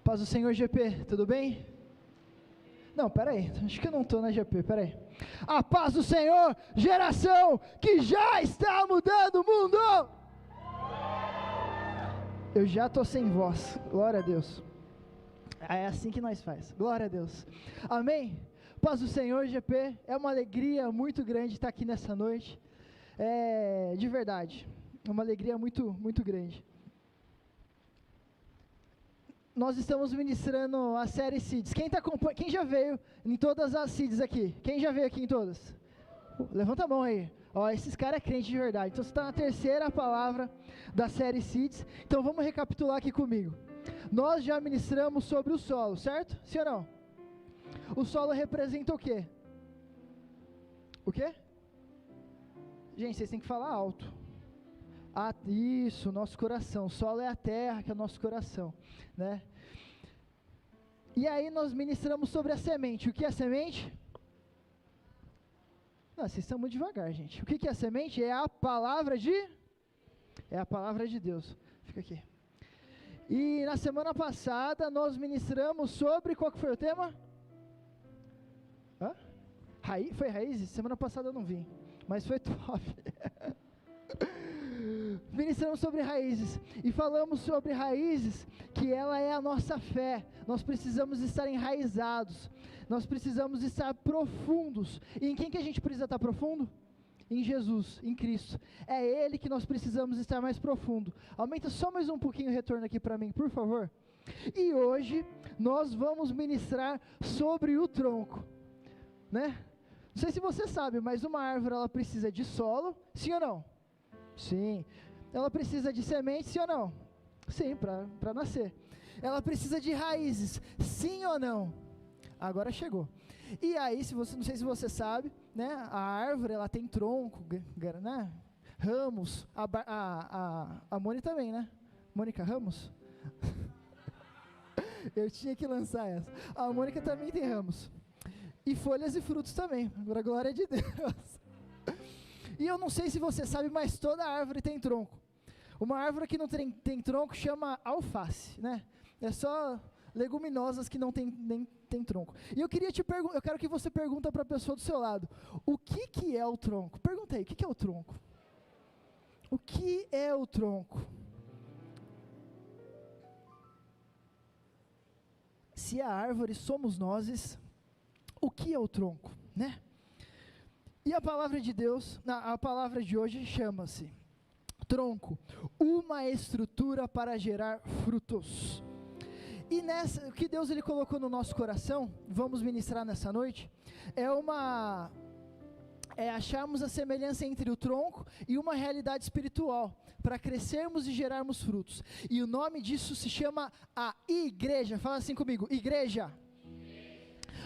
Paz do Senhor, GP, tudo bem? Não, peraí, acho que eu não estou na GP, peraí. A paz do Senhor, geração que já está mudando o mundo! Eu já estou sem voz, glória a Deus. É assim que nós faz, glória a Deus. Amém? Paz do Senhor, GP, é uma alegria muito grande estar aqui nessa noite. De verdade, é uma alegria muito, muito grande. Nós estamos ministrando a série Seeds. Quem já veio em todas as Seeds aqui? Quem já veio aqui em todas? Levanta a mão aí. Ó, esses caras é crente de verdade. Então você está na terceira palavra da série Seeds. Então vamos recapitular aqui comigo. Nós já ministramos sobre o solo, certo? Sim ou não? O solo representa o quê? O quê? Gente, vocês têm que falar alto. Isso, nosso coração. O solo é a terra, que é o nosso coração, né? E aí nós ministramos sobre a semente. O que é a semente? Não, vocês estão muito devagar, gente. O que é a semente? É a palavra de Deus. Fica aqui. E na semana passada nós ministramos sobre, qual que foi o tema? Foi raízes? Semana passada eu não vim, mas foi top. Ministramos sobre raízes e falamos sobre raízes, que ela é a nossa fé. Nós precisamos estar enraizados, nós precisamos estar profundos. E em quem que a gente precisa estar profundo? Em Jesus, em Cristo. É Ele que nós precisamos estar mais profundo. Aumenta só mais um pouquinho o retorno aqui para mim, por favor. E hoje nós vamos ministrar sobre o tronco, né? Não sei se você sabe, mas uma árvore ela precisa de solo, sim ou não? Sim. Ela precisa de semente, sim ou não? Sim, para nascer. Ela precisa de raízes, sim ou não? Agora chegou. E aí, não sei se você sabe, né? A árvore ela tem tronco, né? Ramos. A Mônica também, né? Mônica Ramos? Eu tinha que lançar essa. A Mônica também tem ramos. E folhas e frutos também, para a glória de Deus. E eu não sei se você sabe, mas toda árvore tem tronco. Uma árvore que não tem tronco chama alface, né? É só leguminosas que não tem tronco. E eu quero que você pergunte para a pessoa do seu lado, o que é o tronco? Pergunta aí, o que é o tronco? O que é o tronco? Se a árvore somos nós, o que é o tronco, né? E a palavra de Deus, a palavra de hoje chama-se tronco, uma estrutura para gerar frutos. E o que Deus ele colocou no nosso coração, vamos ministrar nessa noite, acharmos a semelhança entre o tronco e uma realidade espiritual, para crescermos e gerarmos frutos. E o nome disso se chama a igreja. Fala assim comigo, igreja.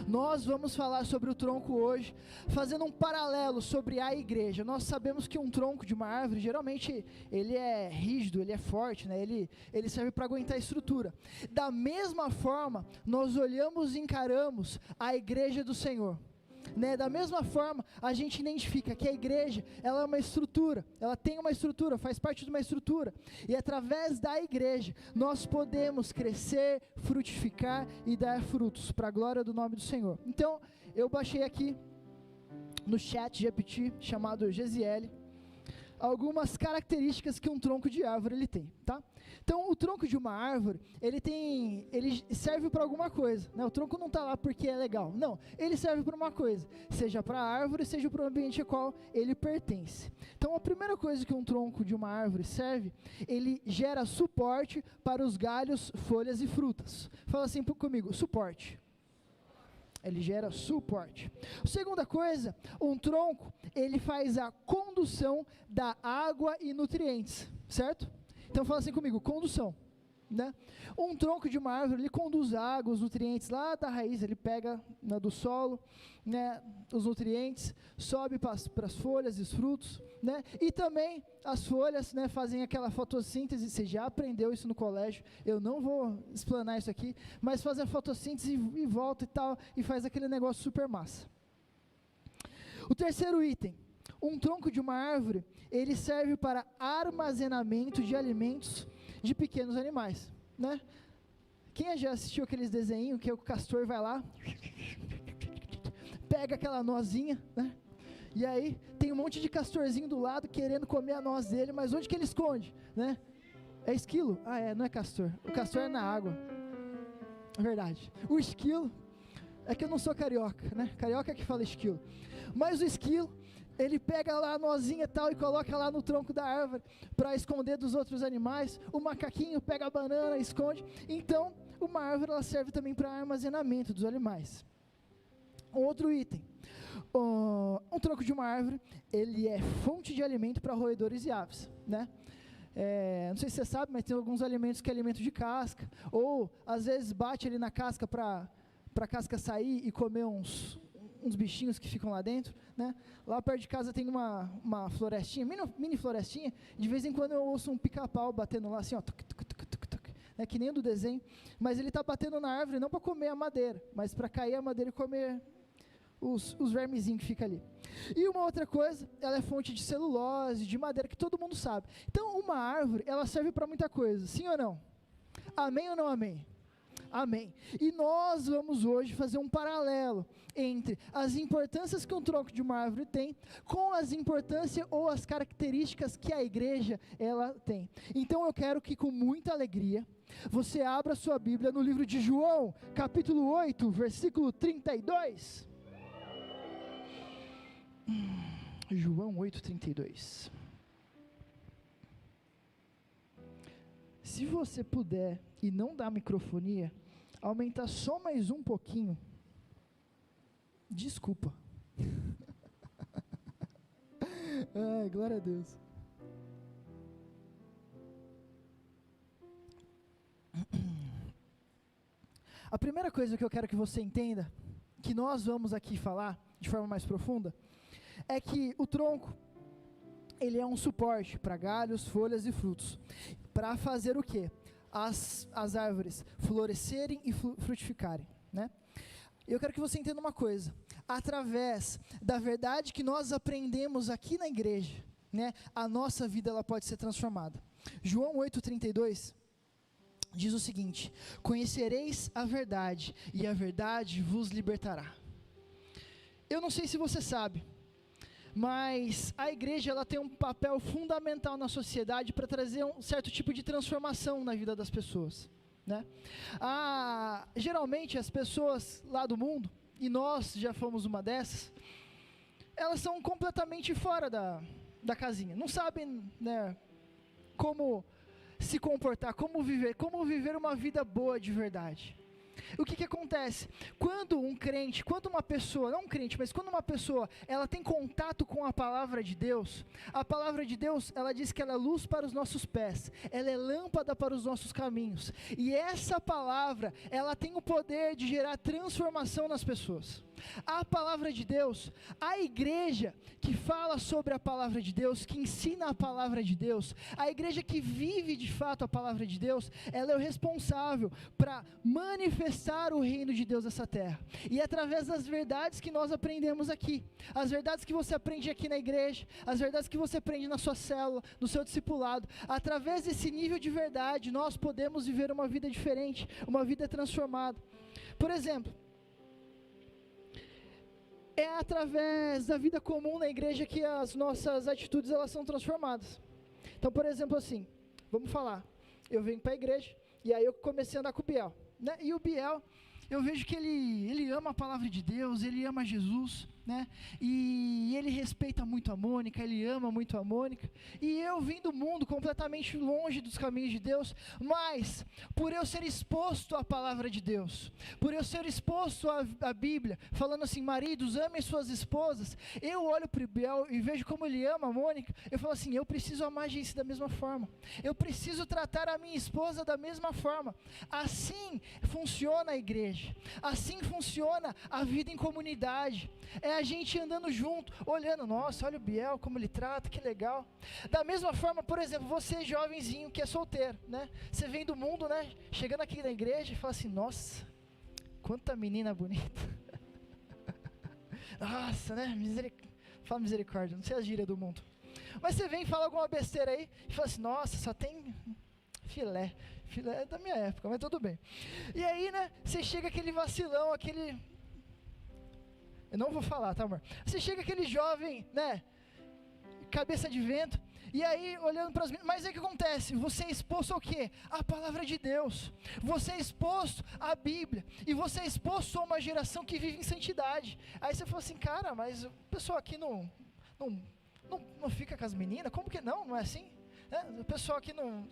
Nós vamos falar sobre o tronco hoje, fazendo um paralelo sobre a igreja. Nós sabemos que um tronco de uma árvore, geralmente, ele é rígido, ele é forte, né? Ele serve para aguentar a estrutura. Da mesma forma, nós olhamos e encaramos a igreja do Senhor, né? Da mesma forma, a gente identifica que a igreja, ela é uma estrutura, ela tem uma estrutura, faz parte de uma estrutura, e através da igreja, nós podemos crescer, frutificar e dar frutos, para a glória do nome do Senhor. Então, eu baixei aqui, no chat GPT, chamado Gesiele, algumas características que um tronco de árvore ele tem, tá? Então, o tronco de uma árvore, ele serve para alguma coisa, né? O tronco não está lá porque é legal, não, ele serve para uma coisa, seja para a árvore, seja para o ambiente ao qual ele pertence. Então, a primeira coisa que um tronco de uma árvore serve, ele gera suporte para os galhos, folhas e frutas. Fala assim comigo, suporte. Ele gera suporte. Segunda coisa, um tronco, ele faz a condução da água e nutrientes, certo? Então fala assim comigo, condução, né? Um tronco de uma árvore, ele conduz a água, os nutrientes lá da raiz, ele pega do solo, né, os nutrientes, sobe para as folhas e os frutos, né? E também as folhas, né, fazem aquela fotossíntese. Você já aprendeu isso no colégio, eu não vou explanar isso aqui, mas fazem a fotossíntese e volta e tal, e faz aquele negócio super massa. O terceiro item, um tronco de uma árvore, ele serve para armazenamento de alimentos de pequenos animais, né? Quem já assistiu aqueles desenhos que o castor vai lá, pega aquela nozinha, né? E aí tem um monte de castorzinho do lado querendo comer a noz dele, mas onde que ele esconde, né? É esquilo? Não é castor. O castor é na água. É verdade. O esquilo, é que eu não sou carioca, né? Carioca é que fala esquilo. Mas o esquilo, ele pega lá a nozinha e tal e coloca lá no tronco da árvore para esconder dos outros animais. O macaquinho pega a banana e esconde. Então, uma árvore ela serve também para armazenamento dos animais. Outro item. Um tronco de uma árvore, ele é fonte de alimento para roedores e aves, né? Não sei se você sabe, mas tem alguns alimentos que é alimento de casca, ou às vezes bate ali na casca para a casca sair e comer uns bichinhos que ficam lá dentro, né? Lá perto de casa tem uma florestinha, mini florestinha, de vez em quando eu ouço um pica-pau batendo lá assim, ó, tuc, tuc, tuc, tuc, tuc, né? Que nem o do desenho, mas ele está batendo na árvore não para comer a madeira, mas para cair a madeira e comer os vermezinhos que fica ali. E uma outra coisa, ela é fonte de celulose, de madeira, que todo mundo sabe. Então, uma árvore, ela serve para muita coisa, sim ou não? Amém ou não amém? Amém. E nós vamos hoje fazer um paralelo entre as importâncias que um tronco de uma árvore tem, com as importâncias ou as características que a igreja, ela tem. Então, eu quero que com muita alegria, você abra sua Bíblia no livro de João, capítulo 8, versículo 32. João 8:32. Se você puder e não dá microfonia, aumenta só mais um pouquinho. Desculpa. Ai, glória a Deus. A primeira coisa que eu quero que você entenda, que nós vamos aqui falar de forma mais profunda, é que o tronco, ele é um suporte para galhos, folhas e frutos, para fazer o quê? As árvores florescerem e frutificarem, né? Eu quero que você entenda uma coisa, através da verdade que nós aprendemos aqui na igreja, né, a nossa vida ela pode ser transformada. João 8:32 diz o seguinte: conhecereis a verdade, e a verdade vos libertará. Eu não sei se você sabe, mas a igreja ela tem um papel fundamental na sociedade para trazer um certo tipo de transformação na vida das pessoas, né? Geralmente as pessoas lá do mundo, e nós já fomos uma dessas, elas são completamente fora da casinha, não sabem, né, como se comportar, como viver uma vida boa de verdade. O que acontece? Quando um crente, quando uma pessoa, não um crente, mas quando uma pessoa, ela tem contato com a palavra de Deus, a palavra de Deus, ela diz que ela é luz para os nossos pés, ela é lâmpada para os nossos caminhos, e essa palavra, ela tem o poder de gerar transformação nas pessoas. A palavra de Deus, a igreja que fala sobre a palavra de Deus, que ensina a palavra de Deus, a igreja que vive de fato a palavra de Deus, ela é o responsável para manifestar o reino de Deus nessa terra. E é através das verdades que nós aprendemos aqui, as verdades que você aprende aqui na igreja, as verdades que você aprende na sua célula, no seu discipulado, através desse nível de verdade, nós podemos viver uma vida diferente, uma vida transformada. Por exemplo, é através da vida comum na igreja que as nossas atitudes elas são transformadas. Então, por exemplo, assim, vamos falar, eu venho para a igreja, e aí eu comecei a andar com o Biel, né? E o Biel, eu vejo que ele ama a palavra de Deus, ele ama Jesus, né? E ele respeita muito a Mônica, ele ama muito a Mônica, e eu vim do mundo completamente longe dos caminhos de Deus, mas por eu ser exposto à palavra de Deus, por eu ser exposto à Bíblia, falando assim, maridos, amem suas esposas, eu olho para o Biel e vejo como ele ama a Mônica, eu falo assim, eu preciso amar a Gente da mesma forma, eu preciso tratar a minha esposa da mesma forma. Assim funciona a igreja, assim funciona a vida em comunidade, é a gente andando junto, olhando, nossa, olha o Biel, como ele trata, que legal. Da mesma forma, por exemplo, você jovenzinho que é solteiro, né? Você vem do mundo, né? Chegando aqui na igreja e fala assim, nossa, quanta menina bonita. Nossa, né? Fala misericórdia, não sei a gíria do mundo. Mas você vem e fala alguma besteira aí, e fala assim, nossa, só tem filé. É da minha época, mas tudo bem. E aí, né, você chega aquele vacilão, eu não vou falar, tá, amor? Você chega aquele jovem, né, cabeça de vento, e aí olhando para as meninas, mas aí o que acontece? Você é exposto ao quê? A palavra de Deus, você é exposto à Bíblia, e você é exposto a uma geração que vive em santidade. Aí você fala assim, cara, mas o pessoal aqui não fica com as meninas? Como que não? Não é assim? O pessoal aqui não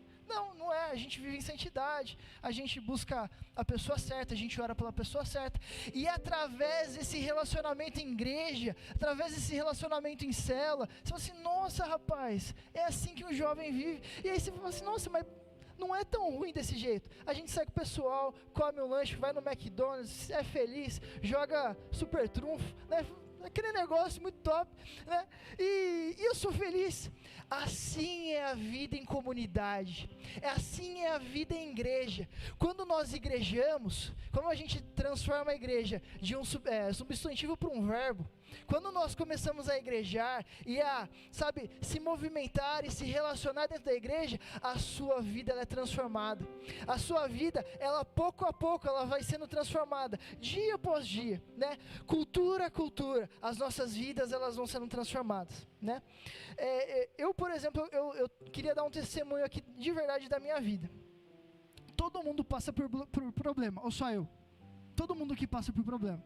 é, a gente vive em santidade, a gente busca a pessoa certa, a gente ora pela pessoa certa, e através desse relacionamento em igreja, através desse relacionamento em célula, você fala assim, nossa rapaz, é assim que um jovem vive, e aí você fala assim, nossa, mas não é tão ruim desse jeito, a gente sai com o pessoal, come um lanche, vai no McDonald's, é feliz, joga super trunfo, né? Aquele negócio muito top, né? E eu sou feliz. Assim é a vida em comunidade, assim é a vida em igreja. Quando nós igrejamos, como a gente transforma a igreja de um substantivo para um verbo, quando nós começamos a igrejar e a, se movimentar e se relacionar dentro da igreja, a sua vida ela é transformada. A sua vida, ela pouco a pouco, ela vai sendo transformada, dia após dia, né? Cultura a cultura, as nossas vidas, elas vão sendo transformadas, né? Eu, por exemplo, eu queria dar um testemunho aqui, de verdade, da minha vida. Todo mundo passa por problema, ou só eu? Todo mundo que passa por problema.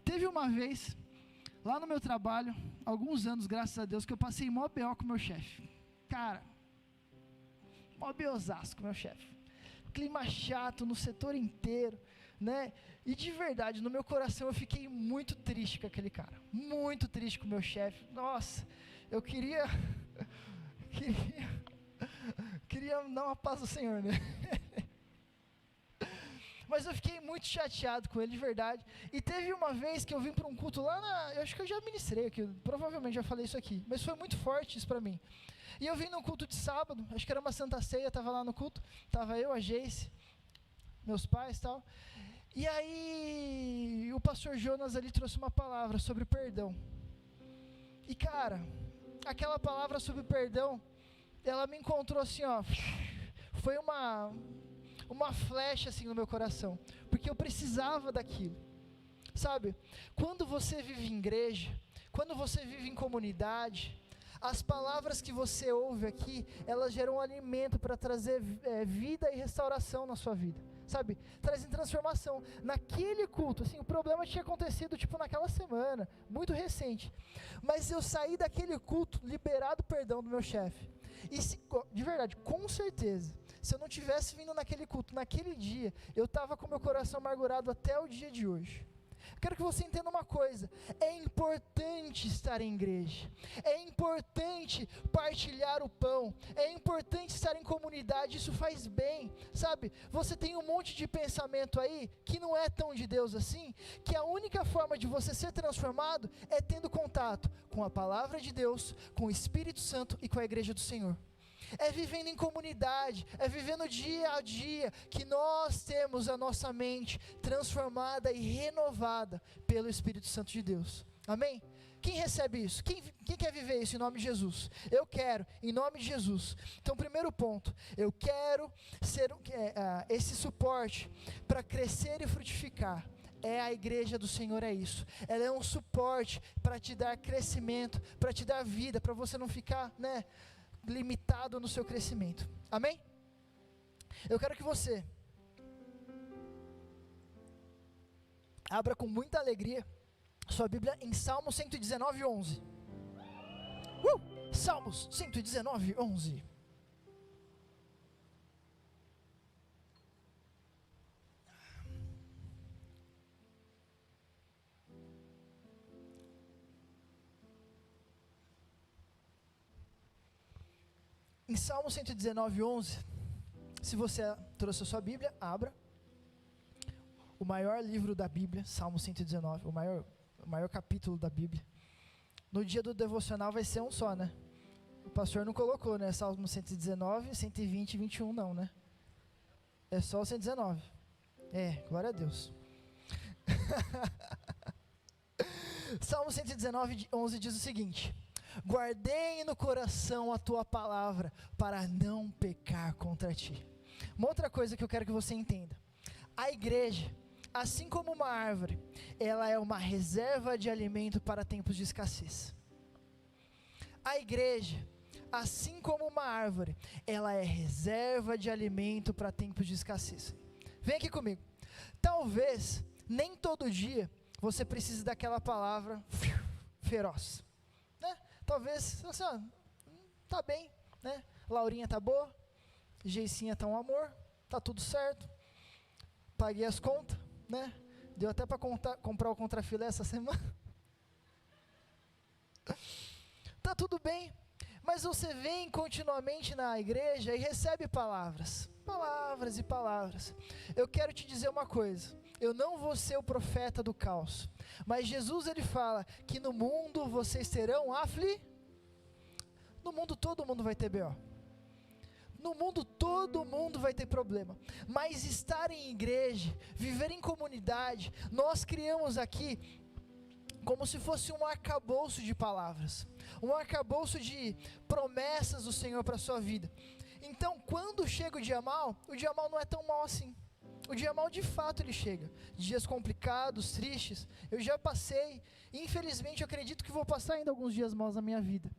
Teve uma vez, lá no meu trabalho, alguns anos, graças a Deus, que eu passei mó B.O. com o meu chefe. Cara, mó B.O.zaço com o meu chefe. Clima chato no setor inteiro, né? E de verdade, no meu coração eu fiquei muito triste com aquele cara. Muito triste com o meu chefe. Nossa, eu queria dar uma paz do Senhor, né? Mas eu fiquei muito chateado com ele, de verdade. E teve uma vez que eu vim para um culto lá eu acho que eu já ministrei aqui, provavelmente já falei isso aqui, mas foi muito forte isso para mim. E eu vim num culto de sábado, acho que era uma Santa Ceia, estava lá no culto, estava eu, a Geice, meus pais e tal. E aí o pastor Jonas ali trouxe uma palavra sobre perdão. E cara, aquela palavra sobre perdão, ela me encontrou assim, ó, foi uma flecha assim no meu coração, porque eu precisava daquilo, sabe? Quando você vive em igreja, quando você vive em comunidade, as palavras que você ouve aqui, elas geram um alimento para trazer vida e restauração na sua vida, sabe? Trazem transformação. Naquele culto, assim, o problema tinha acontecido tipo naquela semana, muito recente, mas eu saí daquele culto liberado perdão do meu chefe. E de verdade, com certeza, se eu não tivesse vindo naquele culto, naquele dia, eu estava com meu coração amargurado até o dia de hoje. Quero que você entenda uma coisa, é importante estar em igreja, é importante partilhar o pão, é importante estar em comunidade, isso faz bem, sabe? Você tem um monte de pensamento aí, que não é tão de Deus assim, que a única forma de você ser transformado, é tendo contato com a palavra de Deus, com o Espírito Santo e com a igreja do Senhor. É vivendo em comunidade, é vivendo dia a dia, que nós temos a nossa mente transformada e renovada pelo Espírito Santo de Deus, amém? Quem recebe isso? Quem quer viver isso em nome de Jesus? Eu quero, em nome de Jesus. Então, primeiro ponto, eu quero ser esse suporte para crescer e frutificar. A igreja do Senhor é isso, ela é um suporte para te dar crescimento, para te dar vida, para você não ficar, limitado no seu crescimento, amém? Eu quero que você abra com muita alegria sua Bíblia em Salmo 119, 11. Salmos 119, 11. Em Salmo 119, 11, se você trouxe a sua Bíblia, abra. O maior livro da Bíblia, Salmo 119, o maior capítulo da Bíblia. No dia do devocional vai ser um só, né? O pastor não colocou, né? Salmo 119, 120 e 21 não, né? É só o 119. Glória a Deus. Salmo 119, 11 diz o seguinte: guardei no coração a tua palavra, para não pecar contra ti. Uma outra coisa que eu quero que você entenda: a igreja, assim como uma árvore, ela é uma reserva de alimento para tempos de escassez. A igreja, assim como uma árvore, ela é reserva de alimento para tempos de escassez. Vem aqui comigo. Talvez, nem todo dia, você precise daquela palavra feroz, né? Talvez, assim, ó, tá bem, né? Laurinha tá boa, Geicinha tá um amor, tá tudo certo, paguei as contas, né? Deu até para comprar o contrafilé essa semana. Tá tudo bem, mas você vem continuamente na igreja e recebe palavras e palavras. Eu quero te dizer uma coisa: eu não vou ser o profeta do caos, mas Jesus, ele fala que no mundo vocês terão no mundo todo mundo vai ter B.O. No mundo todo mundo vai ter problema, mas estar em igreja, viver em comunidade, nós criamos aqui como se fosse um arcabouço de palavras, um arcabouço de promessas do Senhor para a sua vida. Então, quando chega o dia mal não é tão mal assim. O dia mal, de fato, ele chega. Dias complicados, tristes, eu já passei, infelizmente eu acredito que vou passar ainda alguns dias maus na minha vida.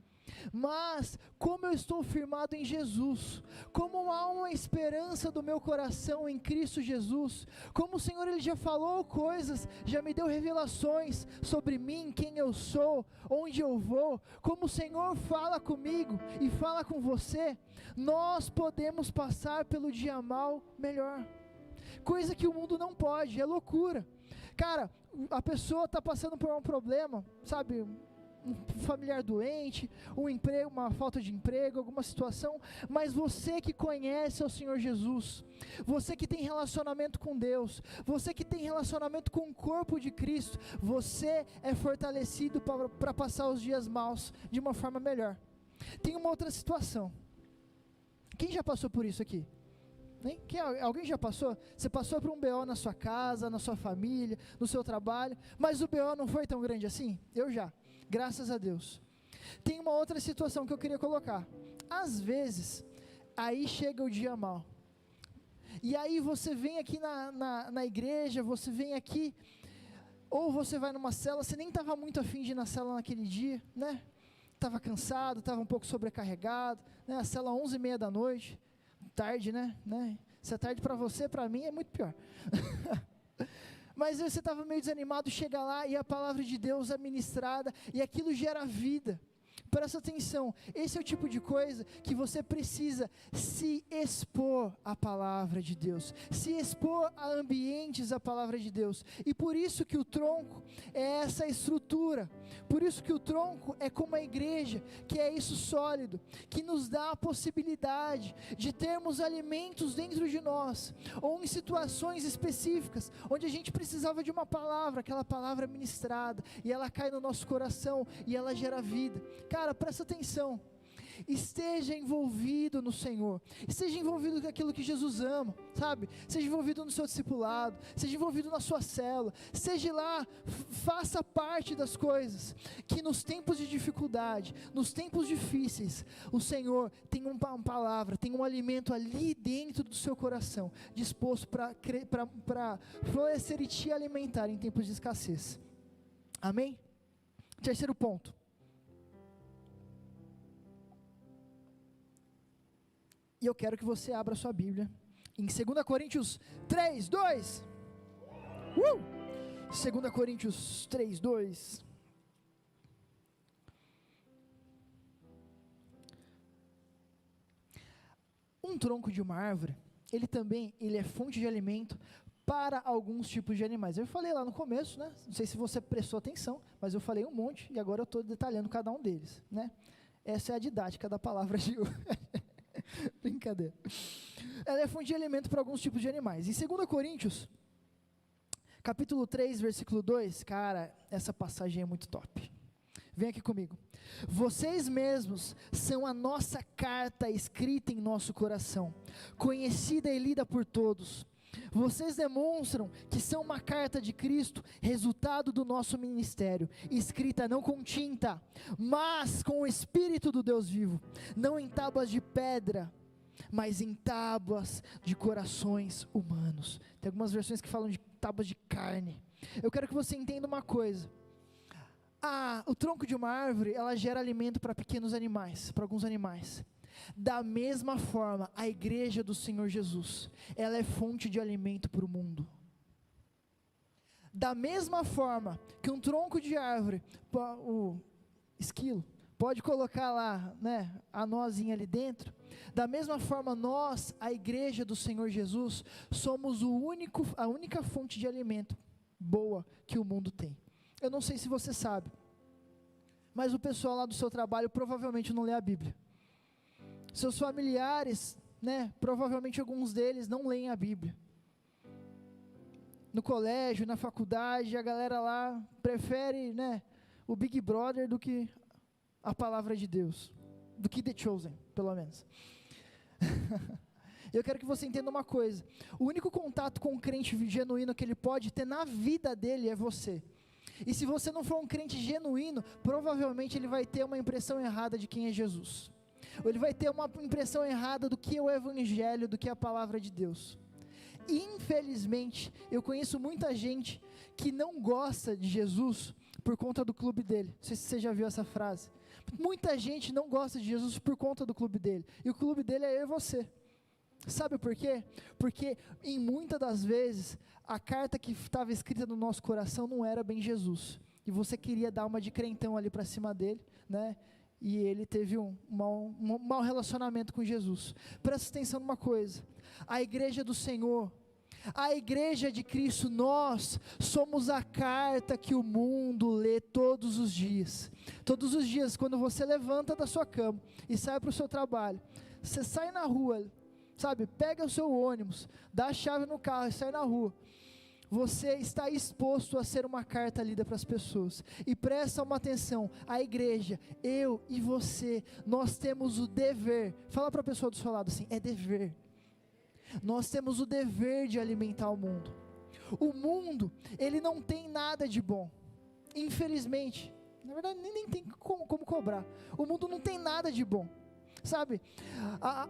Mas, como eu estou firmado em Jesus, como há uma esperança do meu coração em Cristo Jesus, como o Senhor, ele já falou coisas, já me deu revelações sobre mim, quem eu sou, onde eu vou, como o Senhor fala comigo e fala com você, nós podemos passar pelo dia mal melhor, coisa que o mundo não pode, é loucura. Cara, a pessoa está passando por um problema, sabe, um familiar doente, um emprego, uma falta de emprego, alguma situação, mas você que conhece o Senhor Jesus, você que tem relacionamento com Deus, você que tem relacionamento com o corpo de Cristo, você é fortalecido para passar os dias maus de uma forma melhor. Tem uma outra situação. Quem já passou por isso aqui? Alguém já passou? Você passou por um BO na sua casa, na sua família, no seu trabalho, mas o BO não foi tão grande assim? Eu já. Graças a Deus. Tem uma outra situação que eu queria colocar. Às vezes, aí chega o dia mal. E aí você vem aqui na igreja, você vem aqui, ou você vai numa célula, você nem estava muito afim de ir na célula naquele dia, né? Estava cansado, estava um pouco sobrecarregado, né? A célula 11h30 da noite, tarde, né? Se é tarde para você, para mim é muito pior. Mas você estava meio desanimado, chega lá e a palavra de Deus é ministrada e aquilo gera vida. Presta atenção, esse é o tipo de coisa que você precisa se expor à palavra de Deus, se expor a ambientes à palavra de Deus, e por isso que o tronco é essa estrutura, por isso que o tronco é como a igreja, que é isso sólido, que nos dá a possibilidade de termos alimentos dentro de nós, ou em situações específicas, onde a gente precisava de uma palavra, aquela palavra ministrada, e ela cai no nosso coração, e ela gera vida. Cara, presta atenção, esteja envolvido no Senhor, esteja envolvido com aquilo que Jesus ama, sabe, seja envolvido no seu discipulado, seja envolvido na sua célula, seja lá, faça parte das coisas, que nos tempos de dificuldade, nos tempos difíceis, o Senhor tem uma palavra, tem um alimento ali dentro do seu coração, disposto para florescer e te alimentar em tempos de escassez, amém? Terceiro ponto, e eu quero que você abra sua Bíblia em 2 Coríntios 3, 2. 2 Coríntios 3, 2. Um tronco de uma árvore, ele é fonte de alimento para alguns tipos de animais. Eu falei lá no começo, né? Não sei se você prestou atenção, mas eu falei um monte e agora eu estou detalhando cada um deles, né? Essa é a didática da palavra de hoje. Brincadeira. Ela é fonte de alimento para alguns tipos de animais. Em 2 Coríntios, capítulo 3, versículo 2, cara, essa passagem é muito top. Vem aqui comigo. Vocês mesmos são a nossa carta escrita em nosso coração, conhecida e lida por todos. Vocês demonstram que são uma carta de Cristo, resultado do nosso ministério, escrita não com tinta, mas com o Espírito do Deus vivo, não em tábuas de pedra, mas em tábuas de corações humanos. Tem algumas versões que falam de tábuas de carne. Eu quero que você entenda uma coisa. O tronco de uma árvore, ela gera alimento para pequenos animais, para alguns animais. Da mesma forma, a igreja do Senhor Jesus, ela é fonte de alimento para o mundo. Da mesma forma que um tronco de árvore, o esquilo, pode colocar lá, né, a nozinha ali dentro, da mesma forma nós, a igreja do Senhor Jesus, somos a única fonte de alimento boa que o mundo tem. Eu não sei se você sabe, mas o pessoal lá do seu trabalho provavelmente não lê a Bíblia. Seus familiares, né, provavelmente alguns deles não leem a Bíblia. No colégio, na faculdade, a galera lá prefere, né, o Big Brother do que a palavra de Deus, do que The Chosen, pelo menos. Eu quero que você entenda uma coisa: o único contato com um crente genuíno que ele pode ter na vida dele é você. E se você não for um crente genuíno, provavelmente ele vai ter uma impressão errada de quem é Jesus. Ou ele vai ter uma impressão errada do que é o Evangelho, do que é a palavra de Deus. Infelizmente, eu conheço muita gente que não gosta de Jesus por conta do clube dele. Não sei se você já viu essa frase. Muita gente não gosta de Jesus por conta do clube dele. E o clube dele é eu e você. Sabe por quê? Porque em muitas das vezes, a carta que estava escrita no nosso coração não era bem Jesus. E você queria dar uma de crentão ali para cima dele, né? E ele teve um mau relacionamento com Jesus. Presta atenção numa coisa: a igreja do Senhor, a igreja de Cristo, nós somos a carta que o mundo lê todos os dias. Todos os dias, quando você levanta da sua cama e sai para o seu trabalho, você sai na rua, sabe, pega o seu ônibus, dá a chave no carro e sai na rua. Você está exposto a ser uma carta lida para as pessoas. E presta uma atenção: a igreja, eu e você, nós temos o dever. Fala para a pessoa do seu lado assim: é dever. Nós temos o dever de alimentar o mundo. O mundo, ele não tem nada de bom, infelizmente. Na verdade, nem tem como cobrar. O mundo não tem nada de bom, sabe?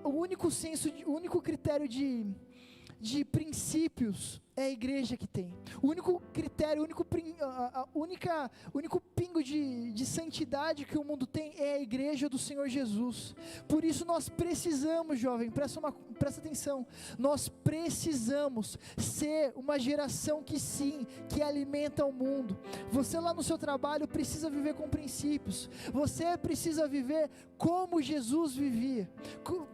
O único critério de princípios é a igreja que tem. O único critério, o único pingo de santidade que o mundo tem é a igreja do Senhor Jesus. Por isso nós precisamos, jovem, presta atenção, nós precisamos ser uma geração que alimenta o mundo. Você lá no seu trabalho precisa viver com princípios. Você precisa viver como Jesus vivia.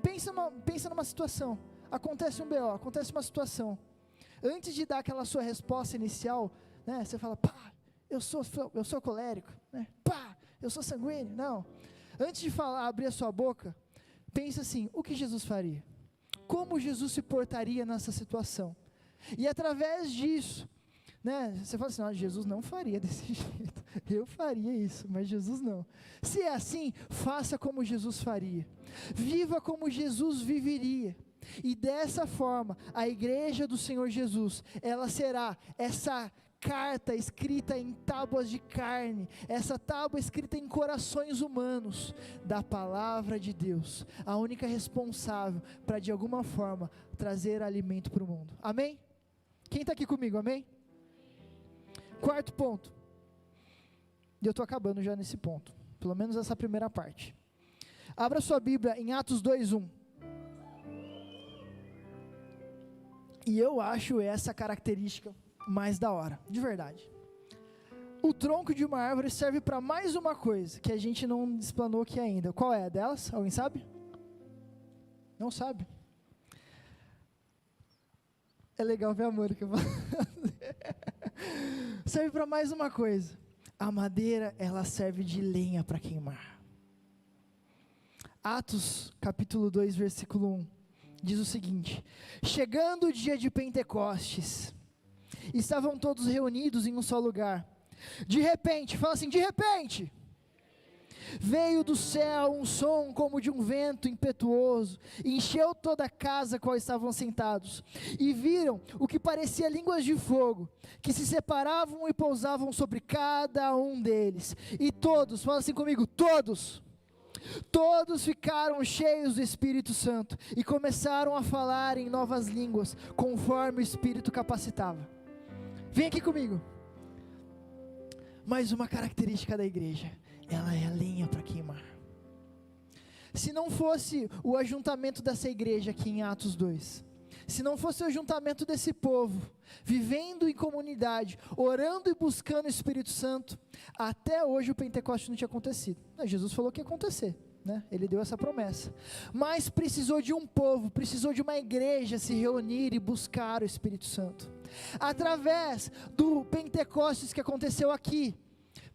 Pensa numa situação. Acontece um BO, acontece uma situação. Antes de dar aquela sua resposta inicial, né, você fala: pá, eu sou colérico, né, pá, eu sou sanguíneo. Não. Antes de abrir a sua boca, pensa assim: o que Jesus faria? Como Jesus se portaria nessa situação? E através disso, né, você fala assim: não, Jesus não faria desse jeito. Eu faria isso, mas Jesus não. Se é assim, faça como Jesus faria. Viva como Jesus viveria. E dessa forma, a igreja do Senhor Jesus, ela será essa carta escrita em tábuas de carne, essa tábua escrita em corações humanos, da palavra de Deus, a única responsável para de alguma forma trazer alimento para o mundo. Amém? Quem está aqui comigo, amém? Quarto ponto, e eu estou acabando já nesse ponto, pelo menos essa primeira parte. Abra sua Bíblia em Atos 2:1. E eu acho essa característica mais da hora, de verdade. O tronco de uma árvore serve para mais uma coisa, que a gente não explanou aqui ainda. Qual é a delas? Alguém sabe? Não sabe? É legal ver a Mônica. Serve para mais uma coisa. A madeira, ela serve de lenha para queimar. Atos, capítulo 2, versículo 1. Diz o seguinte: chegando o dia de Pentecostes, estavam todos reunidos em um só lugar. De repente, fala assim, de repente, veio do céu um som como de um vento impetuoso, encheu toda a casa a qual estavam sentados, e viram o que parecia línguas de fogo, que se separavam e pousavam sobre cada um deles. E todos, fala assim comigo, todos Todos ficaram cheios do Espírito Santo e começaram a falar em novas línguas, conforme o Espírito capacitava. Vem aqui comigo. Mais uma característica da igreja: ela é a lenha para queimar. Se não fosse o ajuntamento dessa igreja aqui em Atos 2, se não fosse o ajuntamento desse povo, vivendo em comunidade, orando e buscando o Espírito Santo, até hoje o Pentecostes não tinha acontecido. Jesus falou que ia acontecer, né? Ele deu essa promessa, mas precisou de um povo, precisou de uma igreja se reunir e buscar o Espírito Santo. Através do Pentecostes que aconteceu aqui,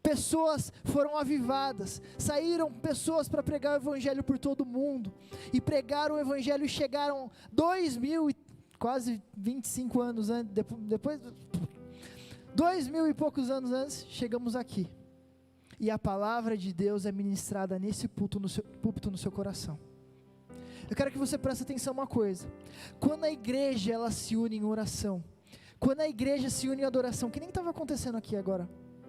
pessoas foram avivadas, saíram pessoas para pregar o evangelho por todo mundo, e pregaram o evangelho e chegaram 2000 e quase 25 anos antes, depois 2000 e poucos anos antes, chegamos aqui, e a palavra de Deus é ministrada nesse púlpito no seu coração. Eu quero que você preste atenção uma coisa: quando a igreja ela se une em oração, quando a igreja se une em adoração, que nem estava acontecendo aqui agora,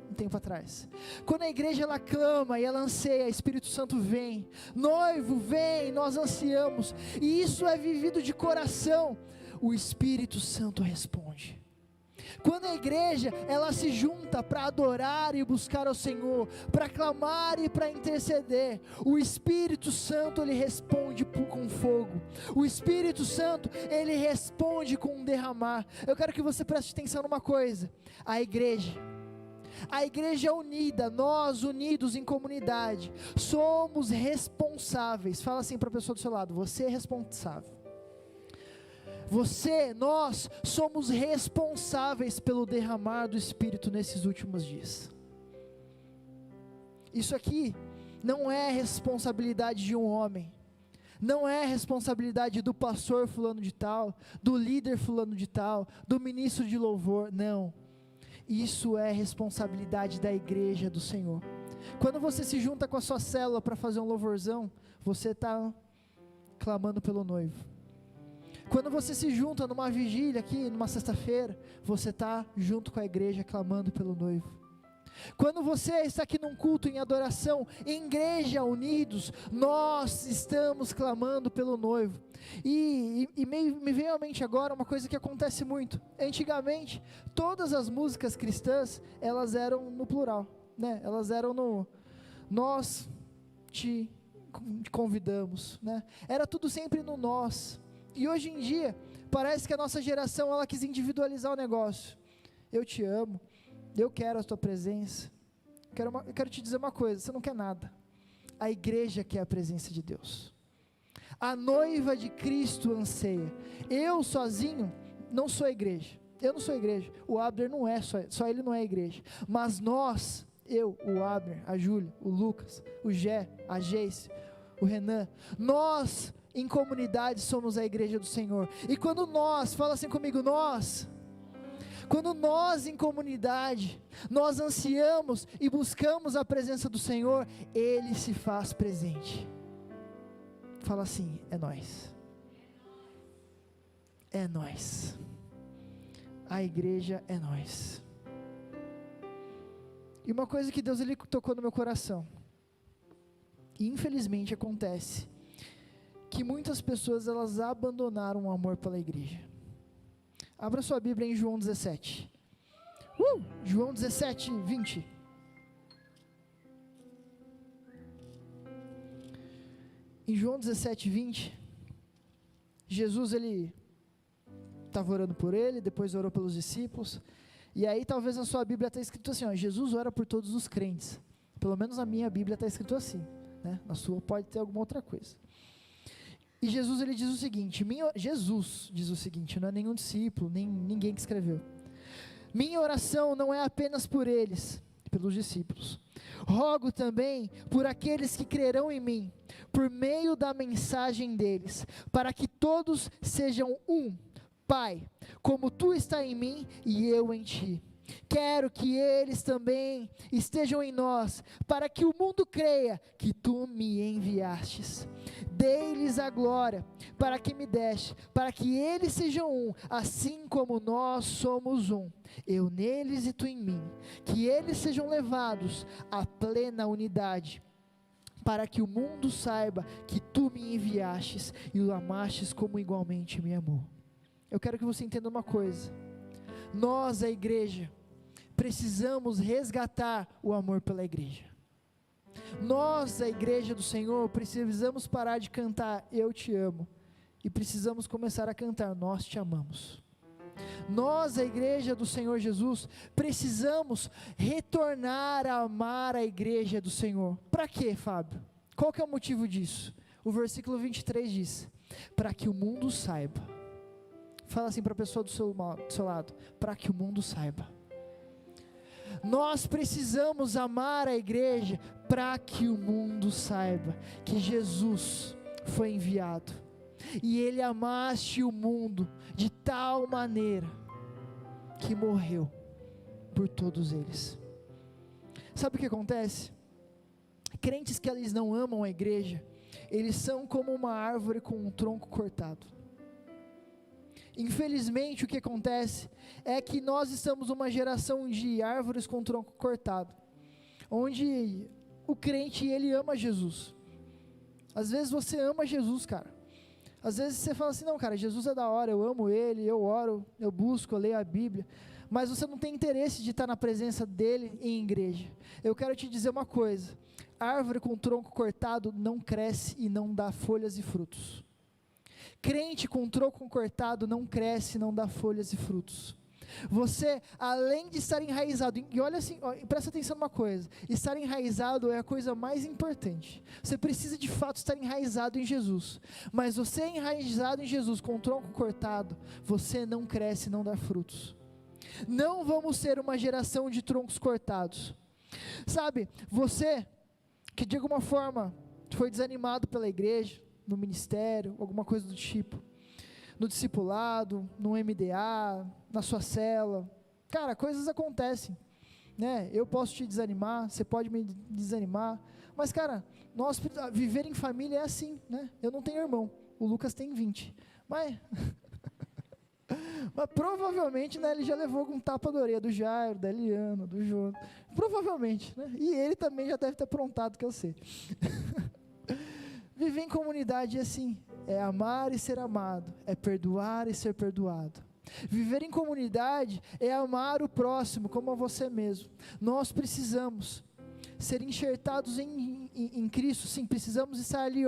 um tempo atrás, quando a igreja ela clama e ela anseia, Espírito Santo vem, noivo vem, nós ansiamos, e isso é vivido de coração, o Espírito Santo responde. Quando a igreja ela se junta para adorar e buscar ao Senhor, para clamar e para interceder, o Espírito Santo ele responde com fogo, o Espírito Santo ele responde com um derramar. Eu quero que você preste atenção numa coisa: a igreja unida, nós unidos em comunidade, somos responsáveis. Fala assim para a pessoa do seu lado: você é responsável. Nós somos responsáveis pelo derramar do Espírito nesses últimos dias. Isso aqui não é responsabilidade de um homem, não é responsabilidade do pastor fulano de tal, do líder fulano de tal, do ministro de louvor, não. Isso é responsabilidade da igreja do Senhor. Quando você se junta com a sua célula para fazer um louvorzão, você está clamando pelo noivo. Quando você se junta numa vigília aqui, numa sexta-feira, você está junto com a igreja clamando pelo noivo. Quando você está aqui num culto em adoração, em igreja unidos, nós estamos clamando pelo noivo. E me veio à mente agora uma coisa que acontece muito. Antigamente, todas as músicas cristãs, elas eram no plural, né? Elas eram no nós te convidamos, né? Era tudo sempre no nós. E hoje em dia, parece que a nossa geração, ela quis individualizar o negócio. Eu te amo, eu quero a tua presença. Eu quero te dizer uma coisa: você não quer nada. A igreja quer a presença de Deus. A noiva de Cristo anseia. Eu sozinho não sou igreja. Eu não sou igreja. O Abner não é, só ele não é igreja. Mas nós, eu, o Abner, a Júlia, o Lucas, o Gé, a Geice, o Renan, nós em comunidade somos a igreja do Senhor. E quando nós, fala assim comigo, quando nós em comunidade, nós ansiamos e buscamos a presença do Senhor, Ele se faz presente. Fala assim: é nós. É nós. A igreja é nós. E uma coisa que Deus ele tocou no meu coração, e infelizmente acontece, que muitas pessoas elas abandonaram o amor pela igreja. Abra sua Bíblia em João 17. João 17, 20. Em João 17, 20, Jesus ele estava orando por ele, depois orou pelos discípulos, e aí talvez na sua Bíblia está escrito assim, ó, Jesus ora por todos os crentes. Pelo menos na minha Bíblia está escrito assim, né? Na sua pode ter alguma outra coisa. E Jesus ele diz o seguinte, Jesus diz o seguinte, não é nenhum discípulo, nem ninguém que escreveu: minha oração não é apenas por eles, pelos discípulos, rogo também por aqueles que crerão em mim, por meio da mensagem deles, para que todos sejam um. Pai, como tu está em mim e eu em ti, quero que eles também estejam em nós, para que o mundo creia que tu me enviastes. Dei-lhes a glória, para que me deste, para que eles sejam um, assim como nós somos um, eu neles e tu em mim, que eles sejam levados à plena unidade, para que o mundo saiba que tu me enviastes e o amastes como igualmente me amou. Eu quero que você entenda uma coisa: nós, a igreja, precisamos resgatar o amor pela igreja. Nós, a igreja do Senhor, precisamos parar de cantar eu te amo e precisamos começar a cantar nós te amamos. Nós, a igreja do Senhor Jesus, precisamos retornar a amar a igreja do Senhor. Para quê, Fábio? Qual que é o motivo disso? O versículo 23 diz: para que o mundo saiba. Fala assim para a pessoa do seu lado: para que o mundo saiba. Nós precisamos amar a igreja para que o mundo saiba que Jesus foi enviado e Ele amaste o mundo de tal maneira que morreu por todos eles. Sabe o que acontece? Crentes que eles não amam a igreja, eles são como uma árvore com um tronco cortado. Infelizmente o que acontece é que nós estamos numa geração de árvores com tronco cortado, onde o crente ele ama Jesus. Às vezes você ama Jesus, cara. Às vezes você fala assim: não, cara, Jesus é da hora, eu amo Ele, eu oro, eu busco, eu leio a Bíblia, mas você não tem interesse de estar na presença dEle em igreja. Eu quero te dizer uma coisa: árvore com tronco cortado não cresce e não dá folhas e frutos. Crente com tronco cortado não cresce, não dá folhas e frutos. Você, além de estar enraizado, e olha assim, presta atenção numa coisa: estar enraizado é a coisa mais importante. Você precisa de fato estar enraizado em Jesus, mas você enraizado em Jesus com o tronco cortado, você não cresce, não dá frutos. Não vamos ser uma geração de troncos cortados. Sabe, você que de alguma forma foi desanimado pela igreja, no ministério, alguma coisa do tipo, no discipulado, no MDA, na sua cela, cara, coisas acontecem, né? Eu posso te desanimar, você pode me desanimar, mas cara, nós, viver em família é assim, né? Eu não tenho irmão, o Lucas tem 20, mas provavelmente, né, ele já levou algum tapa da orelha do Jairo, da Eliana, do João, provavelmente, né? E ele também já deve ter aprontado, que eu sei. Viver em comunidade é assim, é amar e ser amado, é perdoar e ser perdoado. Viver em comunidade é amar o próximo como a você mesmo. Nós precisamos ser enxertados em Cristo, sim, precisamos estar ali,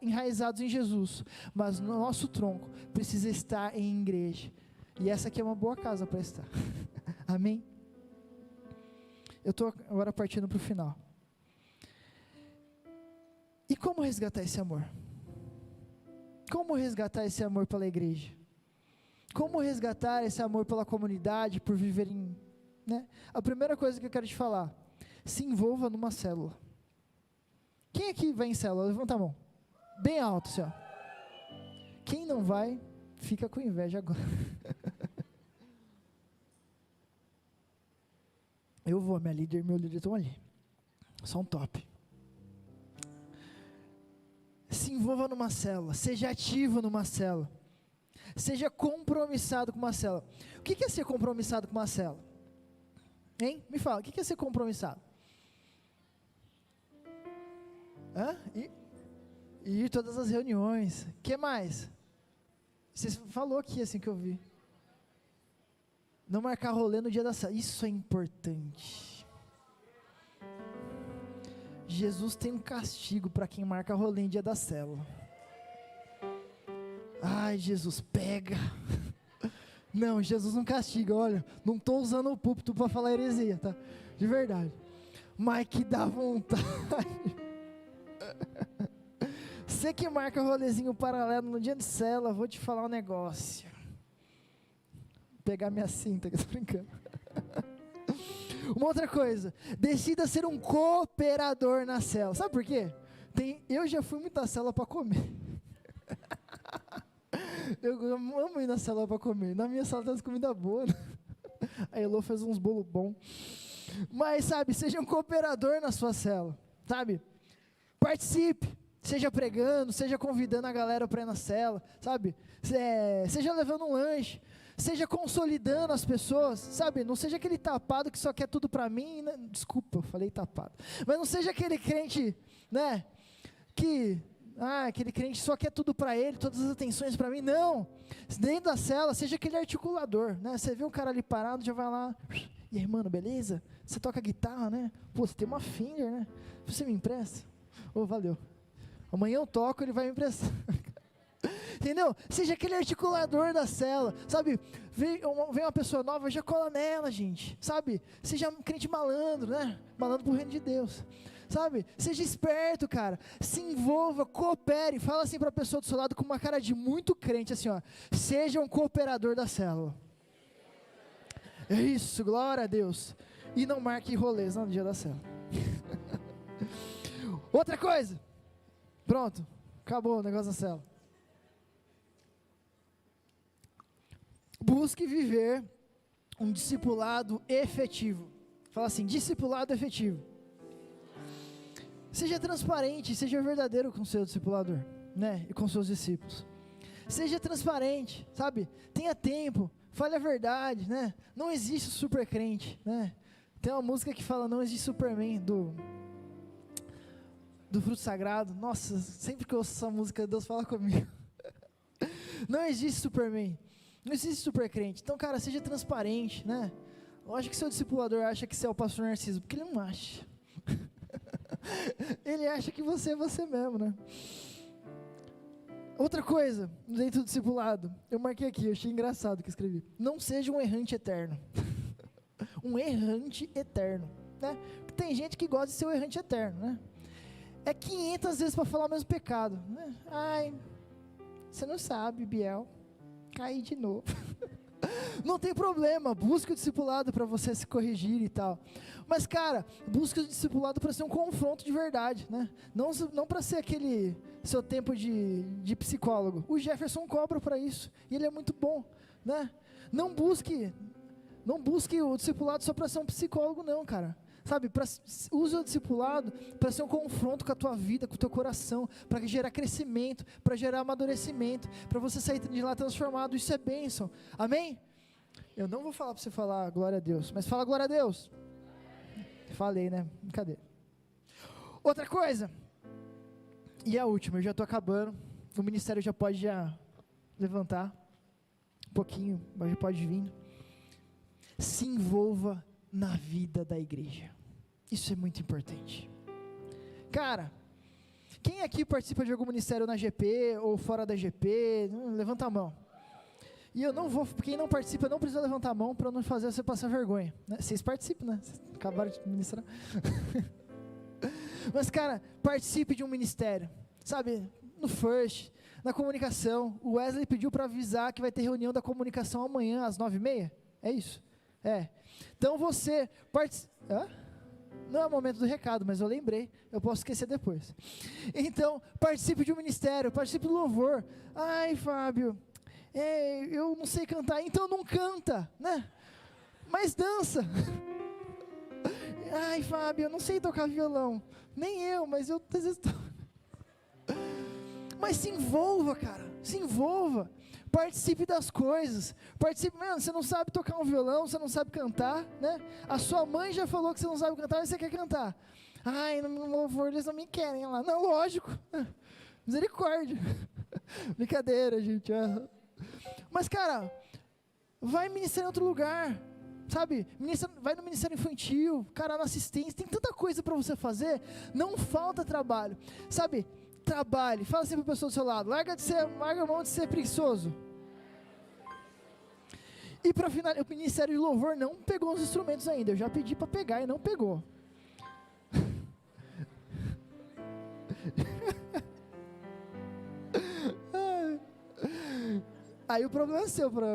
enraizados em Jesus, mas nosso tronco precisa estar em igreja, e essa aqui é uma boa casa para estar. Amém? Eu estou agora partindo para o final. E como resgatar esse amor? Como resgatar esse amor pela igreja? Como resgatar esse amor pela comunidade, por viver em... né? A primeira coisa que eu quero te falar: se envolva numa célula. Quem aqui vai em célula? Levanta a mão. Bem alto, senhor. Quem não vai, fica com inveja agora. Eu vou, meu líder estão ali. São top. Se envolva numa célula, seja ativo numa célula, seja compromissado com uma célula. O que é ser compromissado com uma célula? Hein? Me fala, o que é ser compromissado? Ir todas as reuniões. O que mais? Você falou aqui assim que eu vi. Não marcar rolê no dia da célula. Isso é importante. Jesus tem um castigo para quem marca rolê em dia da célula. Ai, Jesus, pega. Não, Jesus não castiga, olha, não estou usando o púlpito para falar heresia, tá? De verdade. Mas que dá vontade. Você que marca rolezinho paralelo no dia de célula, vou te falar um negócio. Vou pegar minha cinta, que eu tô brincando. Uma outra coisa, decida ser um cooperador na célula. Sabe por quê? Eu já fui muita célula para comer. Eu amo ir na célula para comer. Na minha sala tem umas comidas boas. A Elô fez uns bolos bons. Mas, sabe, seja um cooperador na sua célula, sabe? Participe, seja pregando, seja convidando a galera para ir na célula, sabe? Seja levando um lanche, seja consolidando as pessoas, sabe? Não seja aquele tapado que só quer tudo para mim, né? Desculpa, eu falei tapado, mas não seja aquele crente, né, que, aquele crente só quer tudo para ele, todas as atenções para mim. Não, dentro da cela, seja aquele articulador, né? Você vê um cara ali parado, já vai lá, e aí, mano, beleza? Você toca guitarra, né? Pô, você tem uma Fender, né? Você me empresta? Valeu, amanhã eu toco, ele vai me emprestar. Entendeu? Seja aquele articulador da cela, sabe? Vem uma pessoa nova, já cola nela, gente, sabe? Seja um crente malandro, né? Malandro pro reino de Deus, sabe? Seja esperto, cara. Se envolva, coopere. Fala assim pra pessoa do seu lado com uma cara de muito crente, assim, ó. Seja um cooperador da célula. É isso, glória a Deus. E não marque rolês no dia da célula. Outra coisa. Pronto, acabou o negócio da célula. Busque viver um discipulado efetivo. Fala assim, discipulado efetivo. Seja transparente, seja verdadeiro com o seu discipulador, né? E com seus discípulos. Seja transparente, sabe? Tenha tempo, fale a verdade, né? Não existe super crente, né? Tem uma música que fala, não existe Superman, do Fruto Sagrado. Nossa, sempre que eu ouço essa música, Deus fala comigo. Não existe Superman. Não existe super crente. Então, cara, seja transparente, né? Lógico que seu discipulador acha que você é o pastor Narciso, porque ele não acha. Ele acha que você é você mesmo, né? Outra coisa, dentro do discipulado, eu marquei aqui, eu achei engraçado que eu escrevi. Não seja um errante eterno. Um errante eterno, né? Porque tem gente que gosta de ser um errante eterno, né? É 500 vezes para falar o mesmo pecado, né? Ai, você não sabe, Biel. Cair de novo. Não tem problema, busque o discipulado para você se corrigir e tal. Mas, cara, busque o discipulado para ser um confronto de verdade, né? Não para ser aquele seu tempo de psicólogo. O Jefferson cobra para isso, e ele é muito bom, né? Não busque o discipulado só para ser um psicólogo, não, cara. Sabe, use o discipulado para ser um confronto com a tua vida, com o teu coração, para gerar crescimento, para gerar amadurecimento, para você sair de lá transformado. Isso é bênção, amém? Eu não vou falar para você falar glória a Deus, mas fala glória a Deus. Falei, né? Brincadeira. Outra coisa, e a última, eu já estou acabando, o ministério já pode levantar um pouquinho, mas já pode vir. Se envolva na vida da igreja. Isso é muito importante. Cara, quem aqui participa de algum ministério na GP ou fora da GP? Levanta a mão. E eu não vou, quem não participa não precisa levantar a mão para não fazer você passar vergonha, né? Vocês participam, né? Vocês acabaram de ministrar. Mas, cara, participe de um ministério, sabe? No First, na comunicação. O Wesley pediu para avisar que vai ter reunião da comunicação amanhã às 9h30. É isso? É. Então você participa. Não é o momento do recado, mas eu lembrei, eu posso esquecer depois. Então, participe de um ministério, participe do louvor. Ai, Fábio, eu não sei cantar, então não canta, né? Mas dança. Ai, Fábio, eu não sei tocar violão. Nem eu, mas eu às vezes toco. Mas se envolva, cara, se envolva. Participe das coisas, mano, você não sabe tocar um violão, você não sabe cantar, né? A sua mãe já falou que você não sabe cantar, mas você quer cantar. Ai, no louvor eles não me querem lá. Não, lógico, misericórdia. Brincadeira, gente. Mas, cara, vai ministrar em outro lugar, sabe? Vai no ministério infantil, cara, na assistência, tem tanta coisa para você fazer, não falta trabalho, sabe? Trabalhe, fala assim para a pessoa do seu lado, larga a mão de ser preguiçoso. E para finalizar, o ministério de louvor não pegou os instrumentos ainda, eu já pedi para pegar e não pegou. Aí o problema é seu, para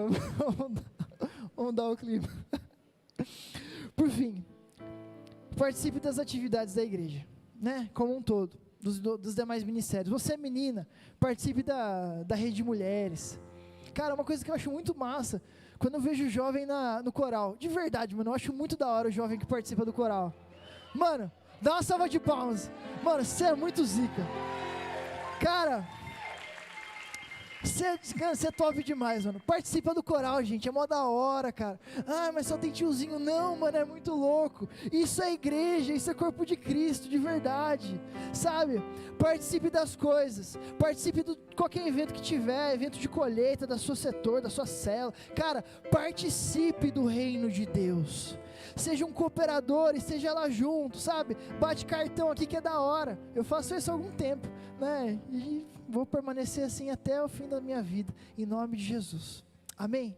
mudar o clima. Por fim, participe das atividades da igreja, né, como um todo. Dos demais ministérios. Você, menina, participe da rede de mulheres. Cara, uma coisa que eu acho muito massa, quando eu vejo jovem no coral, de verdade, mano, eu acho muito da hora o jovem que participa do coral. Mano, dá uma salva de palmas. Mano, você é muito zica. Cara, Você é top demais, mano. Participa do coral, gente, é mó da hora, cara. Ah, mas só tem tiozinho. Não, mano, é muito louco. Isso é igreja, isso é corpo de Cristo, de verdade, sabe? Participe das coisas, participe de qualquer evento que tiver, evento de colheita, da sua setor, da sua célula. Cara, participe do reino de Deus. Seja um cooperador e esteja lá junto, sabe? Bate cartão aqui que é da hora. Eu faço isso há algum tempo, né? E vou permanecer assim até o fim da minha vida, em nome de Jesus. Amém?